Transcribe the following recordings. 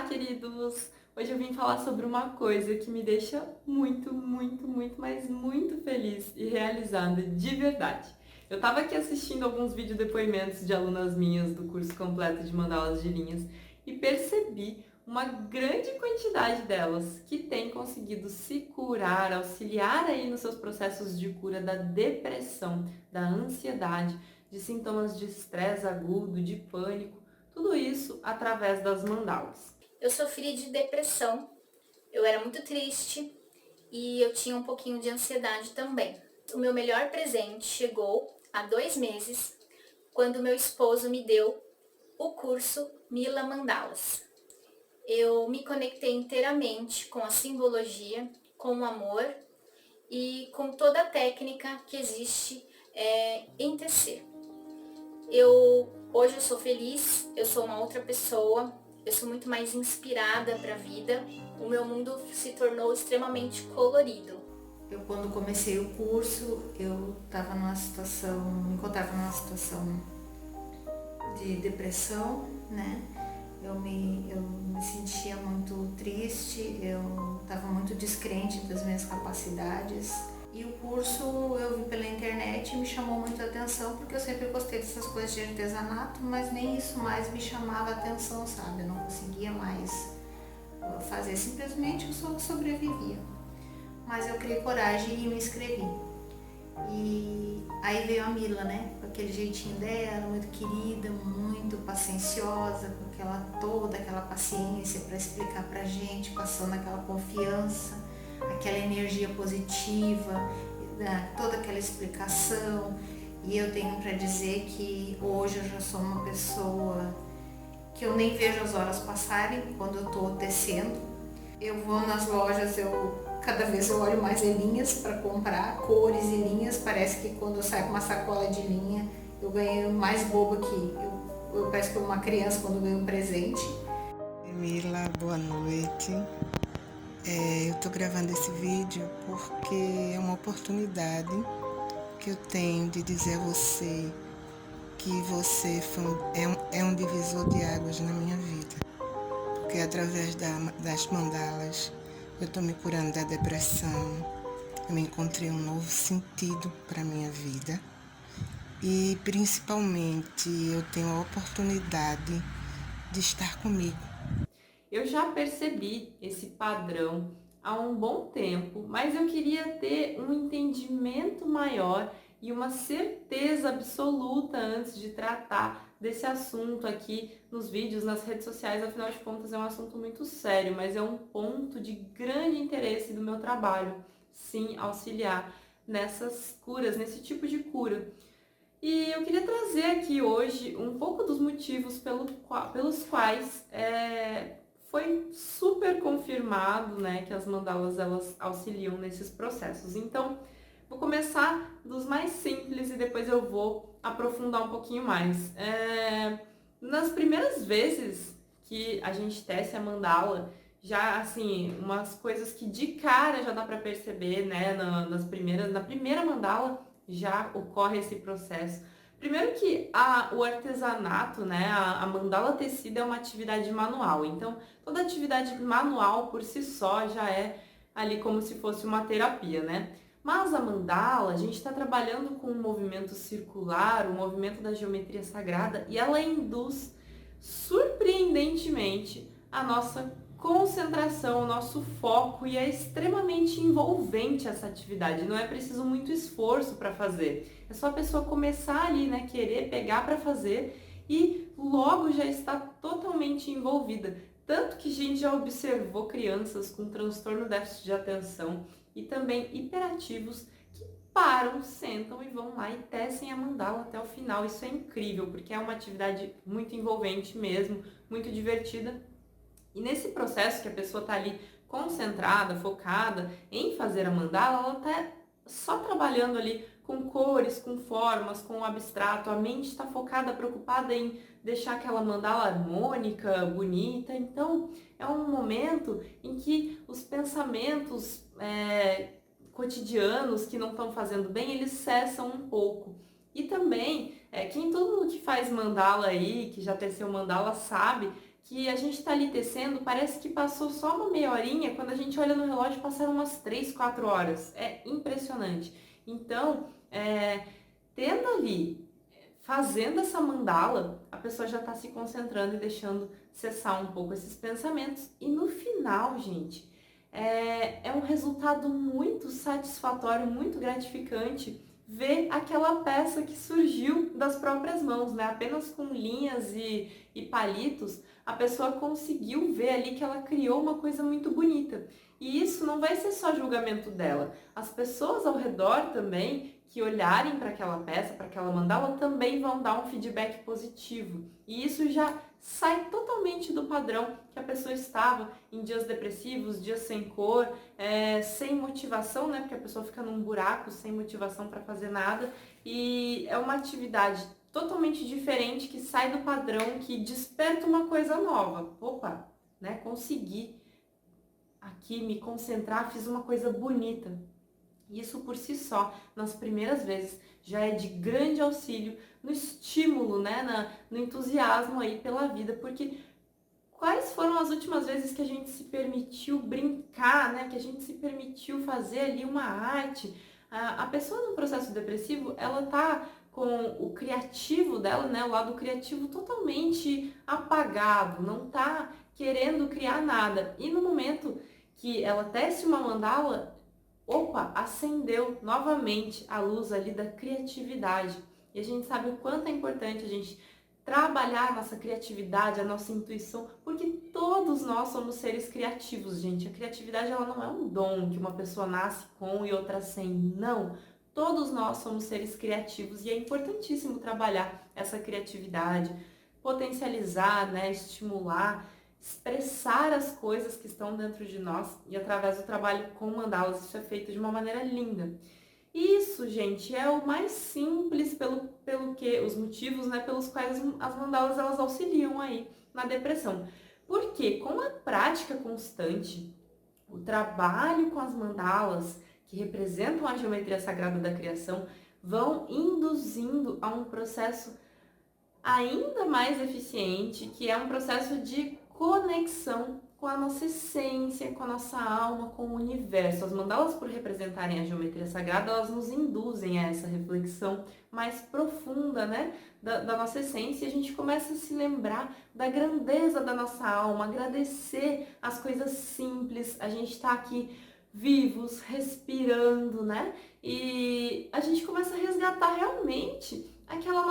queridos! Hoje eu vim falar sobre uma coisa que me deixa muito, muito, muito, mas muito feliz e realizada, de verdade. Eu tava aqui assistindo alguns vídeo depoimentos de alunas minhas do curso completo de mandalas de linhas e percebi uma grande quantidade delas que tem conseguido se curar, auxiliar aí nos seus processos de cura da depressão, da ansiedade, de sintomas de estresse agudo, de pânico, tudo isso através das mandalas. Eu sofri de depressão, eu era muito triste e eu tinha um pouquinho de ansiedade também. O meu melhor presente chegou há 2 meses, quando meu esposo me deu o curso Mila Mandalas. Eu me conectei inteiramente com a simbologia, com o amor e com toda a técnica que existe em tecer. Hoje eu sou feliz, eu sou uma outra pessoa, eu sou muito mais inspirada para a vida. O meu mundo se tornou extremamente colorido. Eu, quando comecei o curso, eu me encontrava numa situação de depressão, né? Eu me sentia muito triste, eu estava muito descrente das minhas capacidades. E o curso eu vi pela internet e me chamou muito a atenção, porque eu sempre gostei dessas coisas de artesanato, mas nem isso mais me chamava a atenção, sabe? Eu não conseguia mais fazer, simplesmente eu só sobrevivia. Mas eu criei coragem e me inscrevi. E aí veio a Mila, né? Com aquele jeitinho dela, muito querida, muito pacienciosa, com toda aquela paciência para explicar pra gente, passando aquela confiança, aquela energia positiva, né? Toda aquela explicação. E eu tenho para dizer que hoje eu já sou uma pessoa que eu nem vejo as horas passarem quando eu estou tecendo. Eu vou nas lojas, cada vez eu olho mais linhas para comprar, cores e linhas. Parece que quando eu saio com uma sacola de linha, eu ganhei mais boba que eu parece que uma criança quando ganha um presente. Mila, boa noite. Eu estou gravando esse vídeo porque é uma oportunidade que eu tenho de dizer a você que você é um divisor de águas na minha vida. Porque através das mandalas eu estou me curando da depressão, eu me encontrei um novo sentido para a minha vida e principalmente eu tenho a oportunidade de estar comigo. Eu já percebi esse padrão há um bom tempo, mas eu queria ter um entendimento maior e uma certeza absoluta antes de tratar desse assunto aqui nos vídeos, nas redes sociais. Afinal de contas, é um assunto muito sério, mas é um ponto de grande interesse do meu trabalho, sim, auxiliar nessas curas, nesse tipo de cura. E eu queria trazer aqui hoje um pouco dos motivos pelos quais foi super confirmado, né, que as mandalas elas auxiliam nesses processos. Então, vou começar dos mais simples e depois eu vou aprofundar um pouquinho mais. Nas primeiras vezes que a gente tece a mandala, já assim, umas coisas que de cara já dá para perceber, né, na primeira mandala já ocorre esse processo. Primeiro que o artesanato, né, a mandala tecida é uma atividade manual, então toda atividade manual por si só já é ali como se fosse uma terapia, né? Mas a mandala, a gente está trabalhando com um movimento circular, o movimento da geometria sagrada, e ela induz surpreendentemente a nossa concentração, o nosso foco, e é extremamente envolvente essa atividade. Não é preciso muito esforço para fazer. É só a pessoa começar ali, né, querer pegar para fazer e logo já está totalmente envolvida. Tanto que a gente já observou crianças com transtorno déficit de atenção e também hiperativos que param, sentam e vão lá e tecem a mandala até o final. Isso é incrível, porque é uma atividade muito envolvente mesmo, muito divertida. E nesse processo que a pessoa está ali concentrada, focada em fazer a mandala, ela está só trabalhando ali com cores, com formas, com o abstrato. A mente está focada, preocupada em deixar aquela mandala harmônica, bonita. Então, é um momento em que os pensamentos cotidianos que não estão fazendo bem, eles cessam um pouco. E também, quem todo mundo que faz mandala aí, que já teceu mandala, sabe que a gente está ali tecendo, parece que passou só uma meia horinha, quando a gente olha no relógio passaram umas 3, 4 horas. É impressionante. Então, tendo ali, fazendo essa mandala, a pessoa já está se concentrando e deixando cessar um pouco esses pensamentos. E no final, gente, é um resultado muito satisfatório, muito gratificante ver aquela peça que surgiu das próprias mãos, né? Apenas com linhas e palitos, a pessoa conseguiu ver ali que ela criou uma coisa muito bonita. E isso não vai ser só julgamento dela. As pessoas ao redor também, que olharem para aquela peça, para aquela mandala, também vão dar um feedback positivo. E isso já sai totalmente do padrão que a pessoa estava em dias depressivos, dias sem cor, sem motivação, né? Porque a pessoa fica num buraco sem motivação para fazer nada. E é uma atividade totalmente diferente que sai do padrão, que desperta uma coisa nova. Opa, né? Consegui aqui me concentrar, fiz uma coisa bonita. Isso por si só, nas primeiras vezes, já é de grande auxílio no estímulo, né, no entusiasmo aí pela vida, porque quais foram as últimas vezes que a gente se permitiu brincar, né, que a gente se permitiu fazer ali uma arte? A pessoa no processo depressivo, ela tá com o criativo dela, né, o lado criativo totalmente apagado, não tá querendo criar nada. E no momento que ela tece uma mandala, opa, acendeu novamente a luz ali da criatividade. E a gente sabe o quanto é importante a gente trabalhar a nossa criatividade, a nossa intuição, porque todos nós somos seres criativos, gente. A criatividade, ela não é um dom que uma pessoa nasce com e outra sem, não. Todos nós somos seres criativos e é importantíssimo trabalhar essa criatividade, potencializar, né, estimular, expressar as coisas que estão dentro de nós, e através do trabalho com mandalas isso é feito de uma maneira linda. Isso, gente, é o mais simples pelo que os motivos, né, pelos quais as mandalas elas auxiliam aí na depressão. Porque com a prática constante, o trabalho com as mandalas que representam a geometria sagrada da criação vão induzindo a um processo ainda mais eficiente, que é um processo de conexão com a nossa essência, com a nossa alma, com o universo. As mandalas, por representarem a geometria sagrada, elas nos induzem a essa reflexão mais profunda, né, da nossa essência, e a gente começa a se lembrar da grandeza da nossa alma, agradecer as coisas simples. A gente está aqui vivos, respirando, né, e a gente começa a resgatar realmente aquela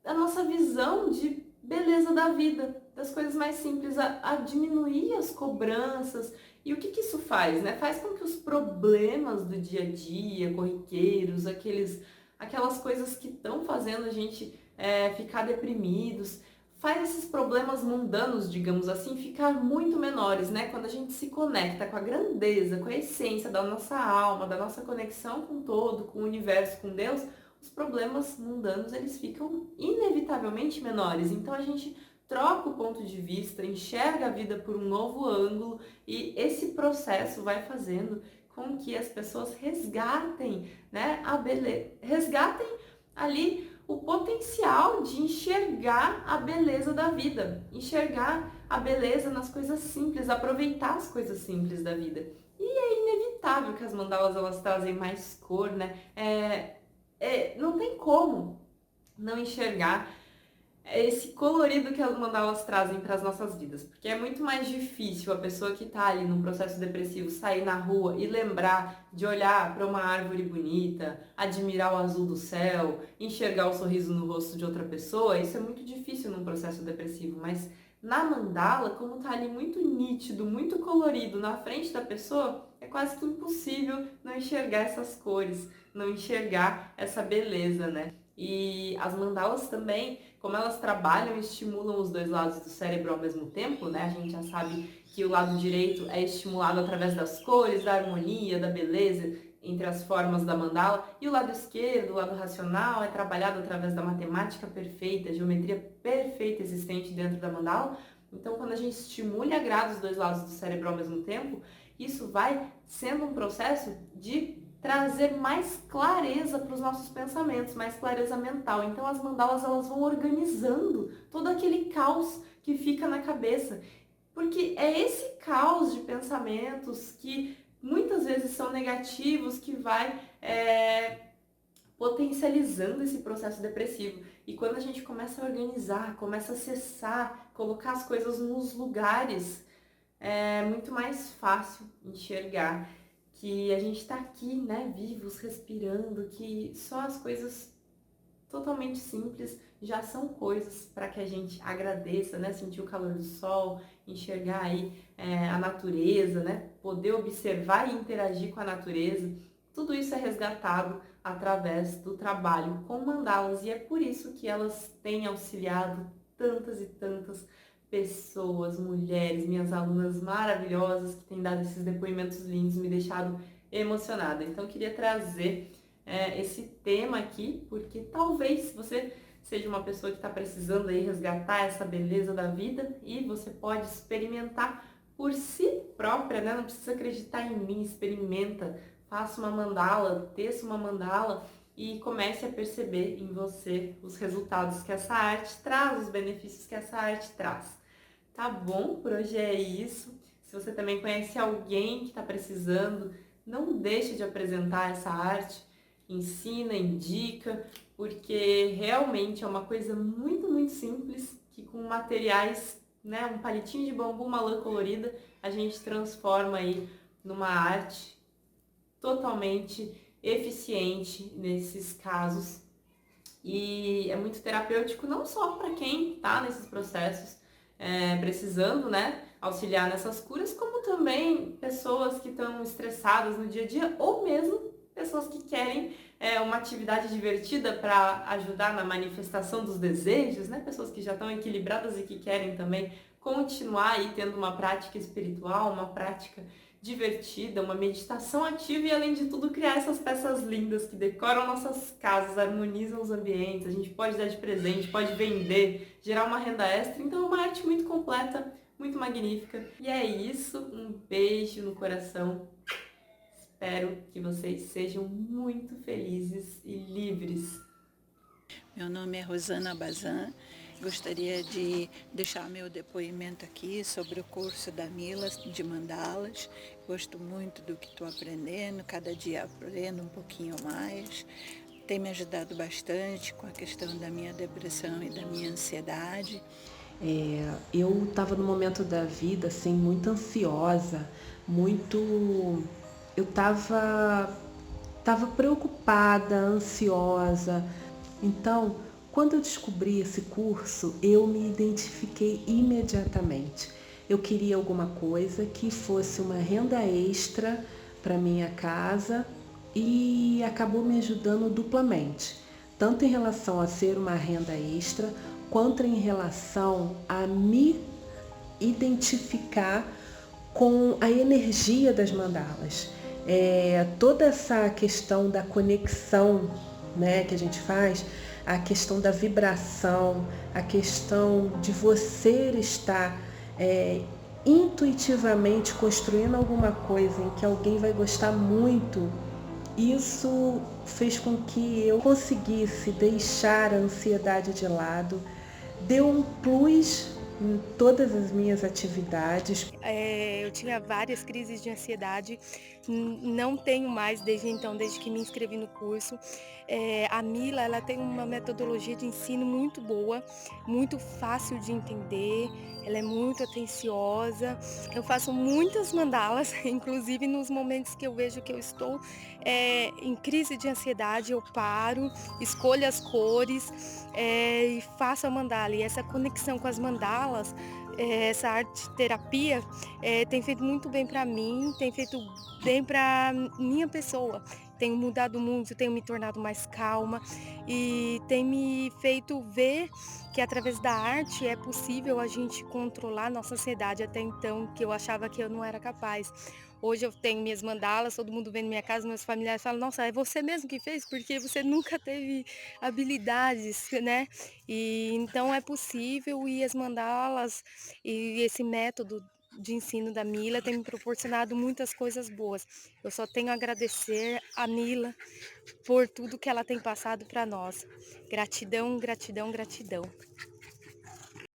a nossa visão de beleza da vida, das coisas mais simples, a diminuir as cobranças. E o que isso faz, né? Faz com que os problemas do dia a dia, corriqueiros, aquelas coisas que estão fazendo a gente ficar deprimidos, faz esses problemas mundanos, digamos assim, ficar muito menores, né? Quando a gente se conecta com a grandeza, com a essência da nossa alma, da nossa conexão com o todo, com o universo, com Deus, os problemas mundanos, eles ficam inevitavelmente menores. Então a gente troca o ponto de vista, enxerga a vida por um novo ângulo, e esse processo vai fazendo com que as pessoas resgatem, né, a beleza, resgatem ali o potencial de enxergar a beleza da vida, enxergar a beleza nas coisas simples, aproveitar as coisas simples da vida. E é inevitável que as mandalas elas trazem mais cor, né? Não tem como não enxergar esse colorido que as mandalas trazem para as nossas vidas, porque é muito mais difícil a pessoa que está ali num processo depressivo sair na rua e lembrar de olhar para uma árvore bonita, admirar o azul do céu, enxergar o sorriso no rosto de outra pessoa. Isso é muito difícil num processo depressivo, mas na mandala, como está ali muito nítido, muito colorido na frente da pessoa, é quase que impossível não enxergar essas cores, não enxergar essa beleza, né? E as mandalas também, como elas trabalham e estimulam os dois lados do cérebro ao mesmo tempo, né? A gente já sabe que o lado direito é estimulado através das cores, da harmonia, da beleza entre as formas da mandala, e o lado esquerdo, o lado racional, é trabalhado através da matemática perfeita, a geometria perfeita existente dentro da mandala. Então, quando a gente estimula e agrada os dois lados do cérebro ao mesmo tempo, isso vai sendo um processo de trazer mais clareza para os nossos pensamentos, mais clareza mental. Então as mandalas elas vão organizando todo aquele caos que fica na cabeça. Porque é esse caos de pensamentos que muitas vezes são negativos que vai potencializando esse processo depressivo. E quando a gente começa a organizar, começa a acessar, colocar as coisas nos lugares, é muito mais fácil enxergar que a gente está aqui, né, vivos, respirando, que só as coisas totalmente simples já são coisas para que a gente agradeça, né, sentir o calor do sol, enxergar aí a natureza, né, poder observar e interagir com a natureza. Tudo isso é resgatado através do trabalho com mandalas e é por isso que elas têm auxiliado tantas e tantas pessoas, mulheres, minhas alunas maravilhosas que têm dado esses depoimentos lindos, me deixado emocionada. Então, queria trazer esse tema aqui, porque talvez você seja uma pessoa que está precisando aí resgatar essa beleza da vida e você pode experimentar por si própria, né? Não precisa acreditar em mim, experimenta, faça uma mandala, teça uma mandala e comece a perceber em você os resultados que essa arte traz, os benefícios que essa arte traz. Tá bom? Por hoje é isso. Se você também conhece alguém que está precisando, não deixe de apresentar essa arte, ensina, indica, porque realmente é uma coisa muito, muito simples que com materiais, né, um palitinho de bambu, uma lã colorida, a gente transforma aí numa arte totalmente eficiente nesses casos. E é muito terapêutico não só para quem está nesses processos, precisando, né, auxiliar nessas curas, como também pessoas que estão estressadas no dia a dia ou mesmo pessoas que querem uma atividade divertida para ajudar na manifestação dos desejos, né? Pessoas que já estão equilibradas e que querem também continuar aí tendo uma prática espiritual, uma prática divertida, uma meditação ativa e, além de tudo, criar essas peças lindas que decoram nossas casas, harmonizam os ambientes, a gente pode dar de presente, pode vender, gerar uma renda extra, então é uma arte muito completa, muito magnífica. E é isso, um beijo no coração. Espero que vocês sejam muito felizes e livres. Meu nome é Rosana Bazan. Gostaria de deixar meu depoimento aqui sobre o curso da Mila de mandalas. Gosto muito do que estou aprendendo, cada dia aprendo um pouquinho mais. Tem me ajudado bastante com a questão da minha depressão e da minha ansiedade. Eu estava num momento da vida assim, muito ansiosa, eu estava preocupada, ansiosa. Então, quando eu descobri esse curso, eu me identifiquei imediatamente. Eu queria alguma coisa que fosse uma renda extra para minha casa e acabou me ajudando duplamente, tanto em relação a ser uma renda extra, quanto em relação a me identificar com a energia das mandalas. Toda essa questão da conexão, né, que a gente faz, a questão da vibração, a questão de você estar intuitivamente construindo alguma coisa em que alguém vai gostar muito, isso fez com que eu conseguisse deixar a ansiedade de lado, deu um plus em todas as minhas atividades. Eu tinha várias crises de ansiedade, não tenho mais desde então, desde que me inscrevi no curso. A Mila, ela tem uma metodologia de ensino muito boa, muito fácil de entender, ela é muito atenciosa. Eu faço muitas mandalas, inclusive nos momentos que eu vejo que eu estou em crise de ansiedade, eu paro, escolho as cores e faço a mandala. E essa conexão com as mandalas, essa arte terapia tem feito muito bem para mim, tem feito bem para minha pessoa. Tenho mudado muito, tenho me tornado mais calma e tem me feito ver que através da arte é possível a gente controlar nossa ansiedade, até então que eu achava que eu não era capaz. Hoje eu tenho minhas mandalas, todo mundo vem na minha casa, meus familiares falam, nossa, é você mesmo que fez? Porque você nunca teve habilidades, né? E então é possível, e as mandalas e esse método de ensino da Mila tem me proporcionado muitas coisas boas. Eu só tenho a agradecer a Mila por tudo que ela tem passado para nós. Gratidão, gratidão, gratidão.